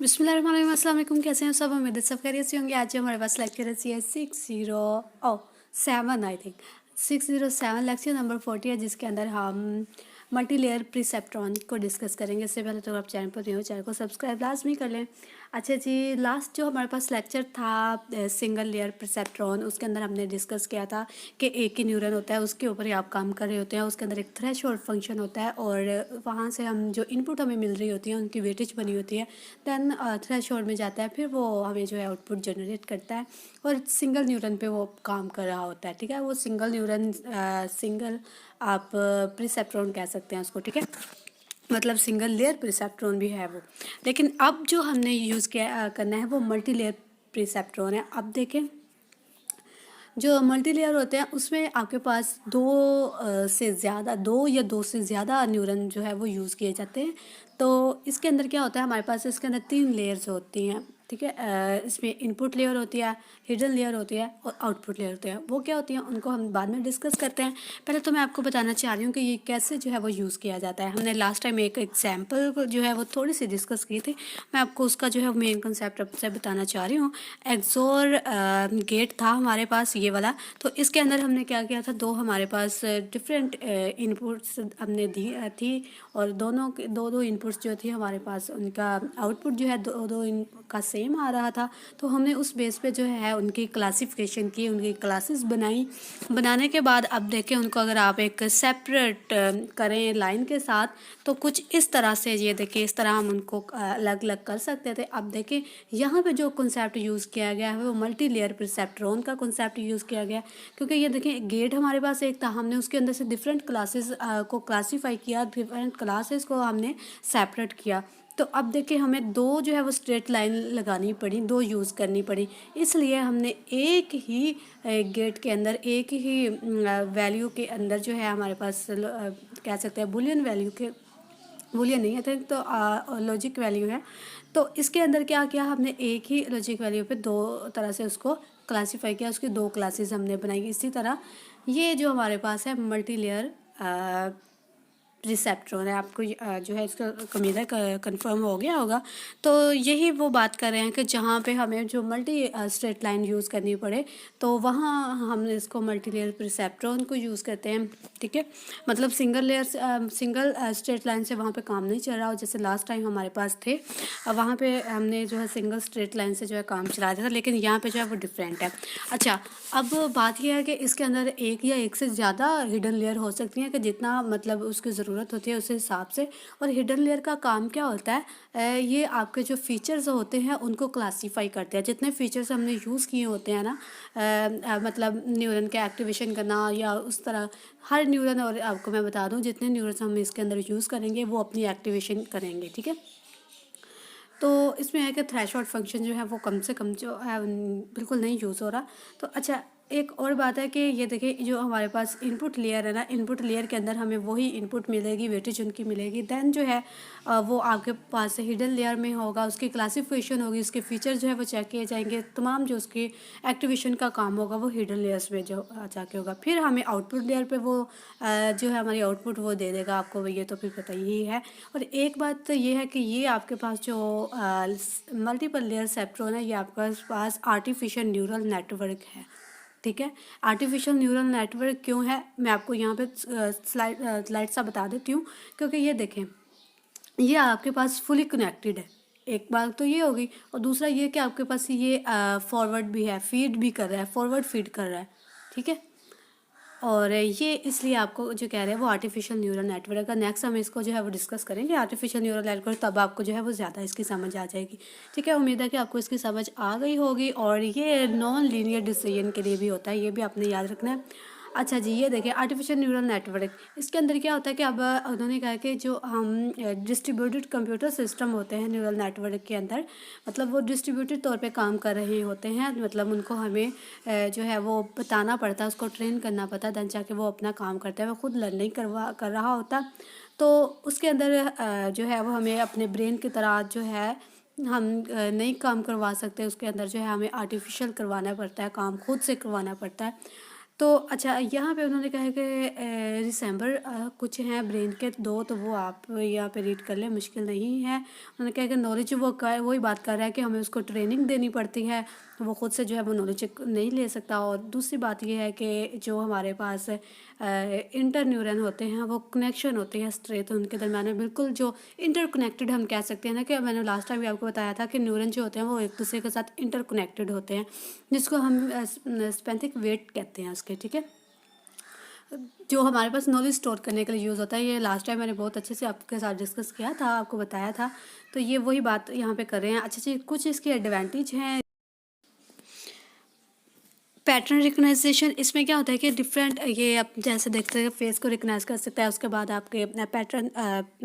बिस्मिल्लाहिर्रहमानिर्रहीम, अस्सलाम वालेकुम। कैसे हैं सब? उम्मीद है सब खैरियत से होंगे। आज जो हमारे पास लेक्चर है 607 आई थिंक 607 लेक्चर नंबर 40 है, जिसके अंदर हम मल्टी लेयर प्रिसेप्ट्रॉन को डिस्कस करेंगे। इससे पहले तो आप चैनल पर नहीं हो, चैनल को सब्सक्राइब लाजमी कर लें। अच्छा जी, लास्ट जो हमारे पास लेक्चर था सिंगल लेयर प्रिसेप्ट्रॉन, उसके अंदर हमने डिस्कस किया था कि एक ही न्यूरन होता है, उसके ऊपर ही आप काम कर रहे होते हैं। उसके अंदर एक थ्रेशोल्ड फंक्शन होता है और वहाँ से हम जो इनपुट हमें मिल रही होती है उनकी वेटेज बनी होती है। दैन थ्रेशोल्ड में जाता है, फिर वो हमें जो है आउटपुट जनरेट करता है और सिंगल न्यूरन पे वो काम कर रहा होता है। ठीक है, वो सिंगल न्यूरन सिंगल आप प्रिसेप्ट्रॉन कह सकते हैं उसको। ठीक है, मतलब सिंगल लेयर प्रिसेप्ट्रॉन भी है वो। लेकिन अब जो हमने यूज़ किया करना है वो मल्टी लेयर प्रिसेप्ट्रॉन है। अब देखें, जो मल्टी लेयर होते हैं उसमें आपके पास से ज़्यादा दो से ज़्यादा न्यूरन जो है वो यूज़ किए जाते हैं। तो इसके अंदर क्या होता है, हमारे पास इसके अंदर 3 लेयर्स होती हैं। ठीक है, इसमें इनपुट लेयर होती है, हिडन लेयर होती है और आउटपुट लेयर होती है। वो क्या होती हैं उनको हम बाद में डिस्कस करते हैं। पहले तो मैं आपको बताना चाह रही हूँ कि ये कैसे जो है वो यूज़ किया जाता है। हमने लास्ट टाइम एक एग्जाम्पल जो है वो थोड़ी सी डिस्कस की थी। मैं आपको उसका जो है मेन कंसेप्ट आपसे बताना चाह रही हूँ। एक्सोर गेट था हमारे पास ये वाला। तो इसके अंदर हमने क्या किया था, दो हमारे पास डिफरेंट इनपुट्स हमने दी थी और दोनों दो इनपुट्स जो थी हमारे पास, उनका आउटपुट जो है दो इनका सेम आ रहा था। तो हमने उस बेस पे जो है उनकी क्लासिफिकेशन की, उनकी क्लासेस बनाई। बनाने के बाद अब देखें उनको अगर आप एक सेपरेट करें लाइन के साथ, तो कुछ इस तरह से, ये देखिए इस तरह हम उनको अलग अलग कर सकते थे। अब देखें यहाँ पे जो कॉन्सेप्ट यूज़ किया गया है वो मल्टी लेयर प्रिसेप्ट्रॉन का कॉन्सेप्ट यूज़ किया गया, क्योंकि ये देखें गेट हमारे पास एक था, हमने उसके अंदर से डिफरेंट क्लासेस को क्लासीफाई किया, डिफरेंट क्लासेस को हमने सेपरेट किया। तो अब देखिए हमें दो जो है वो स्ट्रेट लाइन लगानी पड़ी, दो यूज़ करनी पड़ी। इसलिए हमने एक ही गेट के अंदर, एक ही वैल्यू के अंदर जो है हमारे पास कह सकते हैं बुलियन वैल्यू के, बूलियन नहीं है तो लॉजिक वैल्यू है। तो इसके अंदर क्या किया, हमने एक ही लॉजिक वैल्यू पे दो तरह से उसको क्लासीफाई किया, उसकी दो क्लासेस हमने बनाई। इसी तरह ये जो हमारे पास है मल्टी लेयर रिसेप्ट्रॉन है। आपको जो है इसका उम्मीद है कंफर्म हो गया होगा। तो यही वो बात कर रहे हैं कि जहाँ पे हमें जो मल्टी स्ट्रेट लाइन यूज़ करनी पड़े, तो वहाँ हम इसको मल्टी लेयर रिसेप्ट्रॉन को यूज़ करते हैं। ठीक है, मतलब सिंगल स्ट्रेट लाइन से वहाँ पे काम नहीं चल रहा हो, जैसे लास्ट टाइम हमारे पास थे। वहाँ पे हमने जो है सिंगल स्ट्रेट लाइन से जो है काम चला दिया था, लेकिन यहाँ पे जो है वो डिफरेंट है। अच्छा, अब बात यह है कि इसके अंदर एक या एक से ज़्यादा हिडन लेयर हो सकती हैं, कि जितना मतलब उसकी ज़रूरत होती है उस हिसाब से। और हिडन लेयर का काम क्या होता है, ये आपके जो फीचर्स होते हैं उनको क्लासीफाई करते हैं। जितने फीचर्स हमने यूज़ किए होते हैं ना, मतलब न्यूरन के एक्टिवेशन करना या उस तरह, हर न्यूरन, और आपको मैं बता दूं जितने न्यूरन्स हम इसके अंदर यूज़ करेंगे वो अपनी एक्टिवेशन करेंगे। ठीक है, तो इसमें है कि थ्रेशोल्ड फंक्शन जो है वो कम से कम जो है बिल्कुल नहीं यूज़ हो रहा। तो अच्छा, एक और बात है कि ये देखिए जो हमारे पास इनपुट लेयर है ना, इनपुट लेयर के अंदर हमें वही इनपुट मिलेगी, वेटेज उनकी मिलेगी। देन जो है वो आपके पास हिडन लेयर में होगा, उसकी क्लासिफिकेशन होगी, उसके फीचर जो है वो चेक किए जाएंगे, तमाम जो उसकी एक्टिवेशन का काम होगा वो हिडन लेयर्स में जो जाके होगा। फिर हमें आउटपुट लेयर पे वो जो है हमारी आउटपुट वो दे देगा आपको, ये तो फिर पता ही है। और एक बात तो ये है कि ये आपके पास जो मल्टीपल लेयर सेप्ट्रॉन है, ये आपके पास आर्टिफिशियल न्यूरल नेटवर्क है। ठीक है, आर्टिफिशियल न्यूरल नेटवर्क क्यों है, मैं आपको यहाँ पे स्लाइड सा बता देती हूँ। क्योंकि ये देखें, ये आपके पास फुली कनेक्टेड है, एक बात तो ये होगी। और दूसरा ये कि आपके पास ये फॉरवर्ड भी है, फीड भी कर रहा है, फॉरवर्ड फीड कर रहा है। ठीक है, और ये इसलिए आपको जो कह रहे हैं वो आर्टिफिशियल न्यूरल नेटवर्क का, नेक्स्ट हम इसको जो है वो डिस्कस करेंगे आर्टिफिशियल न्यूरल नेटवर्क, तब आपको जो है वो ज़्यादा इसकी समझ आ जाएगी। ठीक है, उम्मीद है कि आपको इसकी समझ आ गई होगी। और ये नॉन लीनियर डिसीजन के लिए भी होता है, ये भी आपने याद रखना है। अच्छा जी, ये देखिए आर्टिफिशियल न्यूरल नेटवर्क, इसके अंदर क्या होता है कि अब उन्होंने कहा कि जो हम डिस्ट्रीब्यूटेड कंप्यूटर सिस्टम होते हैं न्यूरल नेटवर्क के अंदर, मतलब वो डिस्ट्रीब्यूटेड तौर पे काम कर रहे होते हैं। मतलब उनको हमें जो है वो बताना पड़ता है, उसको ट्रेन करना पड़ता है, देन जाके वो अपना काम करता है, वो खुद लर्निंग कर रहा होता। तो उसके अंदर जो है वो हमें अपने ब्रेन की तरह जो है हम नहीं काम करवा सकते। उसके अंदर जो है हमें आर्टिफिशियल करवाना पड़ता है, काम खुद से करवाना पड़ता है। तो अच्छा यहाँ पे उन्होंने कहा है कि रिसेंबर कुछ हैं ब्रेन के दो, तो वो आप यहाँ पे रीड कर लें, मुश्किल नहीं है। उन्होंने कहा कि नॉलेज वही बात कर रहा है कि हमें उसको ट्रेनिंग देनी पड़ती है, वो खुद से जो है वो नॉलेज नहीं ले सकता। और दूसरी बात ये है कि जो हमारे पास इंटर न्यूरन होते हैं, वो कनेक्शन होते हैं स्ट्रेट उनके दरम्यान में, बिल्कुल जो इंटरकनेक्टेड हम कह सकते हैं ना, कि मैंने लास्ट टाइम भी आपको बताया था कि न्यूरन जो होते हैं वो एक दूसरे के साथ इंटरकनेक्टेड होते हैं, जिसको हम स्पेसिफिक वेट कहते हैं उसके, ठीक है, जो हमारे पास नॉलेज स्टोर करने के लिए यूज़ होता है। ये लास्ट टाइम मैंने बहुत अच्छे से आपके साथ डिस्कस किया था, आपको बताया था। तो ये वही बात यहाँ पे कर रहे हैं। अच्छा जी, कुछ इसके एडवांटेज हैं। पैटर्न रिकग्नाइजेशन, इसमें क्या होता है कि डिफरेंट, ये आप जैसे देखते हैं फेस को रिकग्नाइज कर सकता है, उसके बाद आपके पैटर्न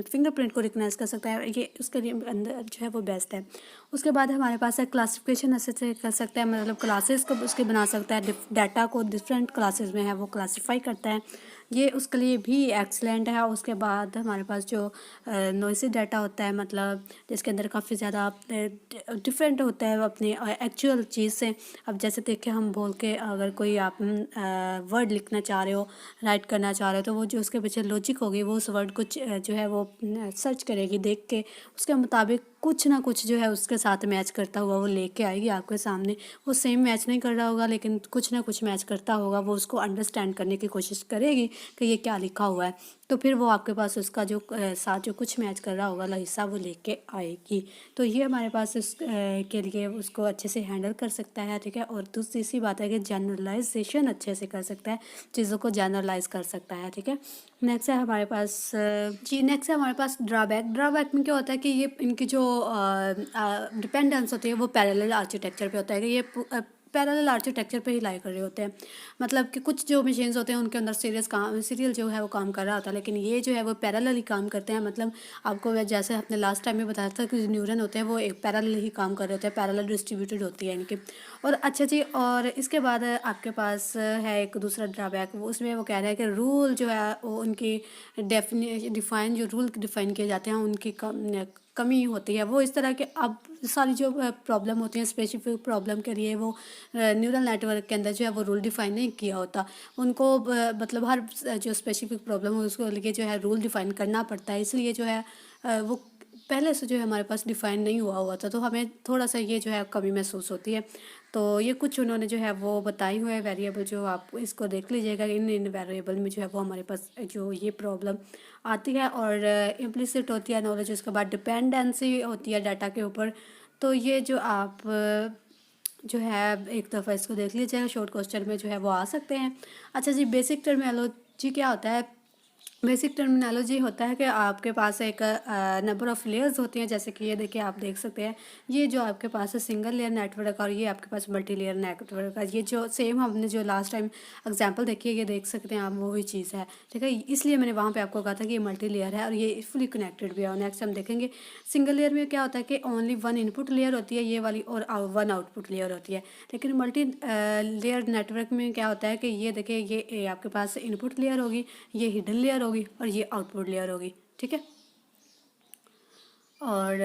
फिंगरप्रिंट को रिकग्नाइज कर सकता है, ये उसके अंदर जो है वो बेस्ट है। उसके बाद हमारे पास है क्लासिफिकेशन अच्छे से कर सकता है, मतलब क्लासेस को उसके बना सकता है, डाटा को डिफरेंट क्लासेस में है वो क्लासीफाई करता है, ये उसके लिए भी एक्सलेंट है। उसके बाद हमारे पास जो नॉइसी डाटा होता है, मतलब जिसके अंदर काफ़ी ज़्यादा डिफरेंट होता है अपने एक्चुअल चीज़ से। अब जैसे देखिए, हम बोल के अगर कोई आप वर्ड लिखना चाह रहे हो, राइट करना चाह रहे हो, तो वो जो उसके पीछे लॉजिक होगी वो उस वर्ड को जो है वो सर्च करेगी, देख के उसके मुताबिक कुछ ना कुछ जो है उसके साथ मैच करता हुआ वो लेके आएगी आपके सामने। वो सेम मैच नहीं कर रहा होगा, लेकिन कुछ ना कुछ मैच करता होगा, वो उसको अंडरस्टैंड करने की कोशिश करेगी कि ये क्या लिखा हुआ है। तो फिर वो आपके पास उसका जो साथ जो कुछ मैच कर रहा होगा हिस्सा वो लेके आएगी। तो ये हमारे पास उस के लिए उसको अच्छे से हैंडल कर सकता है, ठीक है। और दूसरी सी बात है कि जनरलाइजेशन अच्छे से कर सकता है, चीज़ों को जनरलाइज कर सकता है, ठीक है। नेक्स्ट है हमारे पास नेक्स्ट है हमारे पास ड्रॉबैक। ड्रॉबैक में क्या होता है कि ये इनकी जो डिपेंडेंस होती है वो पैरेलल आर्किटेक्चर पे होता है, कि ये पैरेलल आर्किटेक्चर पे ही लाई कर रहे होते हैं। मतलब कि कुछ जो मशीन्स होते हैं उनके अंदर सीरियल जो है वो काम कर रहा होता है, लेकिन ये जो है वो पैरेलल ही काम करते हैं। मतलब आपको जैसे आपने लास्ट टाइम में बताया था कि न्यूरन होते हैं वो एक पैरेलल ही काम कर रहे होते हैं, पैरेलल डिस्ट्रीब्यूटेड होती है इनकी। और अच्छा जी, और इसके बाद आपके पास है एक दूसरा ड्रॉबैक, वो उसमें वो कह रहे हैं कि रूल जो है वो उनकी डिफाइन जो रूल डिफाइन किए जाते हैं उनकी कमी होती है। वो इस तरह के अब सारी जो प्रॉब्लम होती हैं स्पेसिफिक प्रॉब्लम के लिए वो न्यूरल नेटवर्क के अंदर जो है वो रूल डिफाइन नहीं किया होता। उनको मतलब हर जो स्पेसिफिक प्रॉब्लम है उसको लिए जो है रूल डिफाइन करना पड़ता है, इसलिए जो है वो पहले से जो है हमारे पास डिफाइन नहीं हुआ था, तो हमें थोड़ा सा ये जो है कमी महसूस होती है। तो ये कुछ उन्होंने जो है वो बताई हुए हैं वेरिएबल, जो आप इसको देख लीजिएगा। इन वेरिएबल में जो है वो हमारे पास जो ये प्रॉब्लम आती है, और इम्प्लिसिट होती है नॉलेज, उसके बाद डिपेंडेंसी होती है डाटा के ऊपर। तो ये जो आप जो है एक दफ़ा इसको देख लीजिएगा, शॉर्ट क्वेश्चन में जो है वो आ सकते हैं। अच्छा जी, बेसिक टर्मिनोलॉजी क्या होता है? बेसिक टर्मिनोलॉजी होता है कि आपके पास एक नंबर ऑफ़ लेयर्स होती हैं, जैसे कि ये देखिए, आप देख सकते हैं ये जो आपके पास है सिंगल लेयर नेटवर्क, और ये आपके पास मल्टी लेयर नेटवर्क है। ये जो सेम हमने जो लास्ट टाइम एग्जांपल देखी है, ये देख सकते हैं आप, वही चीज़ है, ठीक है। इसलिए मैंने वहाँ पे आपको कहा था कि ये मल्टी लेयर है और ये फुली कनेक्टेड भी है। और नेक्स्ट हम देखेंगे सिंगल लेयर में क्या होता है कि ओनली वन इनपुट लेयर होती है ये वाली, और वन आउटपुट लेयर होती है। लेकिन मल्टी लेयर नेटवर्क में क्या होता है कि ये देखिए, ये आपके पास इनपुट लेयर होगी, ये हिडन लेयर होगी, और ये आउटपुट लेयर होगी, ठीक है। और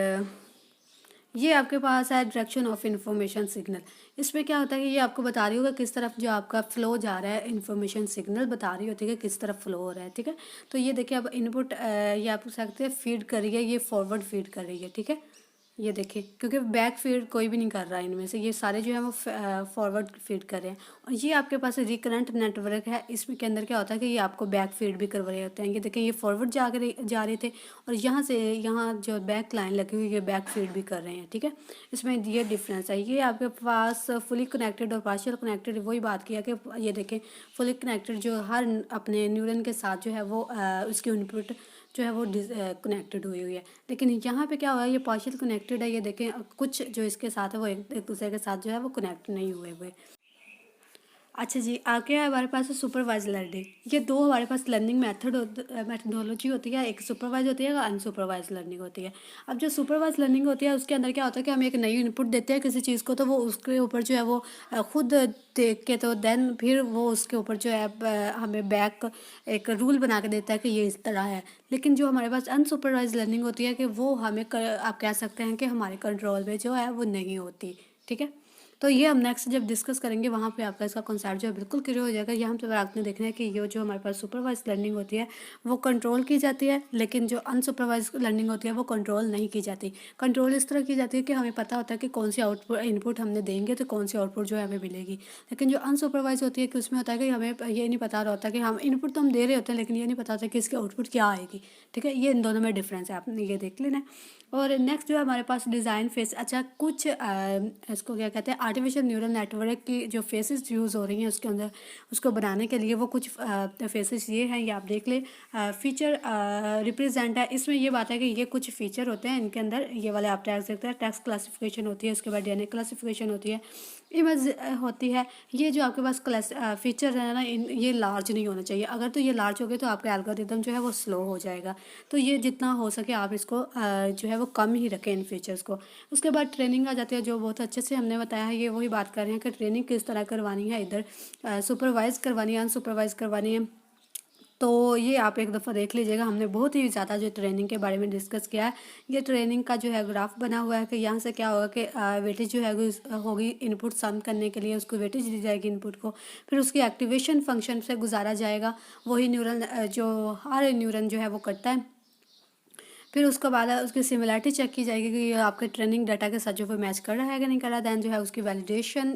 ये आपके पास है डायरेक्शन ऑफ इंफॉर्मेशन सिग्नल। इसमें क्या होता है कि ये आपको बता रही होगा किस तरफ जो आपका फ्लो जा रहा है, इंफॉर्मेशन सिग्नल बता रही होती है कि किस तरफ फ्लो हो रहा है, ठीक है। तो ये देखिए, अब इनपुट ये आप सकते हैं फीड कर रही है, ये फॉरवर्ड फीड कर रही है, ठीक है। ये देखिए, क्योंकि बैक फीड कोई भी नहीं कर रहा है इनमें से, ये सारे जो है वो फॉरवर्ड फीड कर रहे हैं। और ये आपके पास रिकरेंट नेटवर्क है, इसमें के अंदर क्या होता है कि ये आपको बैक फीड भी करवा रहे होते हैं। ये देखें, ये फॉरवर्ड जा रहे थे, और यहाँ से यहाँ जो बैक लाइन लगी हुई है, ये बैक फीड भी कर रहे हैं, ठीक है। इसमें ये डिफरेंस है। ये आपके पास फुली कनेक्टेड और पार्शियल कनेक्टेड, वही बात किया कि ये देखें, फुली कनेक्टेड जो हर अपने न्यूरन के साथ जो है वो उसकी इनपुट जो है वो कनेक्टेड हुई है। लेकिन यहाँ पे क्या हुआ है, ये पार्शियल कनेक्टेड है। ये देखें, कुछ जो इसके साथ है वो एक दूसरे के साथ जो है वो कनेक्ट नहीं हुए। अच्छा जी, आगे हमारे पास है सुपरवाइज लर्निंग। ये दो हमारे पास लर्निंग मेथडोलॉजी होती है, एक सुपरवाइज होती है और अनसुपरवाइज लर्निंग होती है। अब जो सुपरवाइज लर्निंग होती है उसके अंदर क्या होता है कि हम एक नई इनपुट देते हैं किसी चीज़ को, तो वो उसके ऊपर जो है वो खुद देख के, तो देन फिर वो उसके ऊपर जो है हमें बैक एक रूल बना के देता है कि ये इस तरह है। लेकिन जो हमारे पास अनसुपरवाइज लर्निंग होती है कि वो हमें आप कह सकते हैं कि हमारे कंट्रोल में जो है वो नहीं होती, ठीक है। तो ये हम नेक्स्ट जब डिस्कस करेंगे वहाँ पे आपका इसका कॉन्सेप्ट जो है बिल्कुल क्लियर हो जाएगा। यहाँ पे आपने देखना है कि ये जो हमारे पास सुपरवाइज लर्निंग होती है वो कंट्रोल की जाती है, लेकिन जो अनसुपरवाइज लर्निंग होती है वो कंट्रोल नहीं की जाती। कंट्रोल इस तरह की जाती है कि हमें पता होता है कि कौन सी आउटपुट इनपुट हमने देंगे तो कौन सी आउटपुट जो है हमें मिलेगी। लेकिन जो अनसुपरवाइज होती है कि उसमें होता है कि हमें ये नहीं पता होता कि हम इनपुट तो हम दे रहे होते हैं लेकिन ये नहीं पता होता कि इसकी आउटपुट क्या आएगी। ठीक है, ये इन दोनों में डिफरेंस है, आपने ये देख लेना है। और नेक्स्ट जो है हमारे पास डिज़ाइन फेस। अच्छा, कुछ इसको क्या कहते हैं, आर्टिफिशियल न्यूरल नेटवर्क की जो फेसेस यूज़ हो रही हैं उसके अंदर, उसको बनाने के लिए वो कुछ फेसेस ये हैं, ये आप देख ले। फीचर रिप्रेजेंट है, इसमें ये बात है कि ये कुछ फीचर होते हैं इनके अंदर, ये वाले आप टैग्स देखते हैं। टेक्स्ट क्लासिफिकेशन होती है, उसके बाद डीएनए क्लासिफिकेशन होती है, इमेज होती है। ये जो आपके पास क्लास फीचर है ना, ये लार्ज नहीं होना चाहिए। अगर तो ये लार्ज हो गए तो आपका एल्गोरिदम जो है वो स्लो हो जाएगा। तो ये जितना हो सके आप इसको जो है वो कम ही रखें इन फीचर्स को। उसके बाद ट्रेनिंग आ जाती है, जो बहुत अच्छे से हमने बताया है। ये वही बात कर रहे हैं कि ट्रेनिंग किस तरह करवानी है, इधर सुपरवाइज करवानी है, अनसुपरवाइज करवानी है। तो ये आप एक दफ़ा देख लीजिएगा। हमने बहुत ही ज़्यादा जो ट्रेनिंग के बारे में डिस्कस किया है। ये ट्रेनिंग का जो है ग्राफ बना हुआ है कि यहाँ से क्या होगा कि वेटेज जो है होगी इनपुट सम करने के लिए, उसको वेटेज दी जाएगी इनपुट को। फिर उसकी एक्टिवेशन फंक्शन से गुजारा जाएगा, वही न्यूरल जो हर न्यूरन जो है वो करता है। फिर उसके बाद उसकी सिमिलरिटी चेक की जाएगी कि ये आपके ट्रेनिंग डाटा के साथ जो वो मैच कर रहा है कि नहीं कर रहा। दैन जो है उसकी वैलिडेशन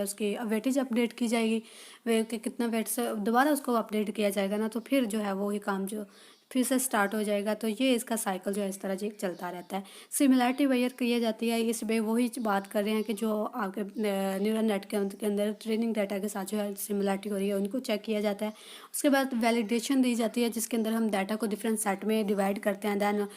उसकी वेटेज अपडेट की जाएगी, वे कि कितना वेट से दोबारा उसको अपडेट किया जाएगा ना, तो फिर जो है वो ही काम जो फिर से स्टार्ट हो जाएगा। तो ये इसका साइकिल जो है इस तरह चलता रहता है। सिमिलरिटी वेयर की जाती है, इस पे वही बात कर रहे हैं कि जो आपके न्यूरल नेट के अंदर ट्रेनिंग डाटा के साथ जो है सिमिलरिटी हो रही है उनको चेक किया जाता है। उसके बाद वैलिडेशन दी जाती है, जिसके अंदर हम डाटा को डिफरेंट सेट में डिवाइड करते हैं, दैन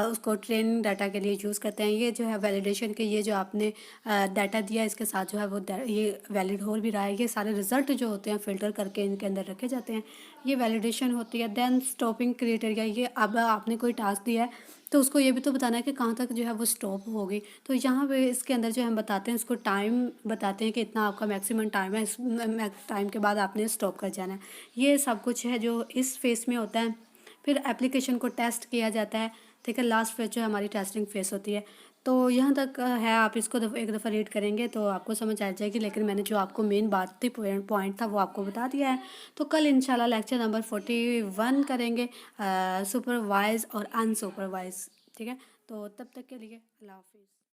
उसको ट्रेनिंग डाटा के लिए यूज़ करते हैं। ये जो है वैलिडेशन के, ये जो आपने डाटा दिया इसके साथ जो है वो ये वैलिड हो भी रहा है। ये सारे रिजल्ट जो होते हैं फ़िल्टर करके इनके अंदर रखे जाते हैं, ये वैलिडेशन होती है। दैन स्टॉपिंग क्राइटेरिया, ये अब आपने कोई टास्क दिया है तो उसको ये भी तो बताना है कि कहाँ तक जो है वो स्टॉप होगी। तो यहाँ पे इसके अंदर जो हम बताते हैं उसको टाइम बताते हैं कि इतना आपका मैक्सिमम टाइम है, इस टाइम के बाद आपने स्टॉप कर जाना है। ये सब कुछ है जो इस फेस में होता है। फिर एप्लीकेशन को टेस्ट किया जाता है। ठीक है, लास्ट फेज जो है हमारी टेस्टिंग फेस होती है। तो यहाँ तक है, आप इसको एक दफ़ा रीड करेंगे तो आपको समझ आ जाएगी। लेकिन मैंने जो आपको मेन बात थी, पॉइंट था, वो आपको बता दिया है। तो कल इंशाल्लाह लेक्चर नंबर 41 करेंगे, सुपरवाइज और अनसुपरवाइज। ठीक है, तो तब तक के लिए अल्लाह हाफिज़।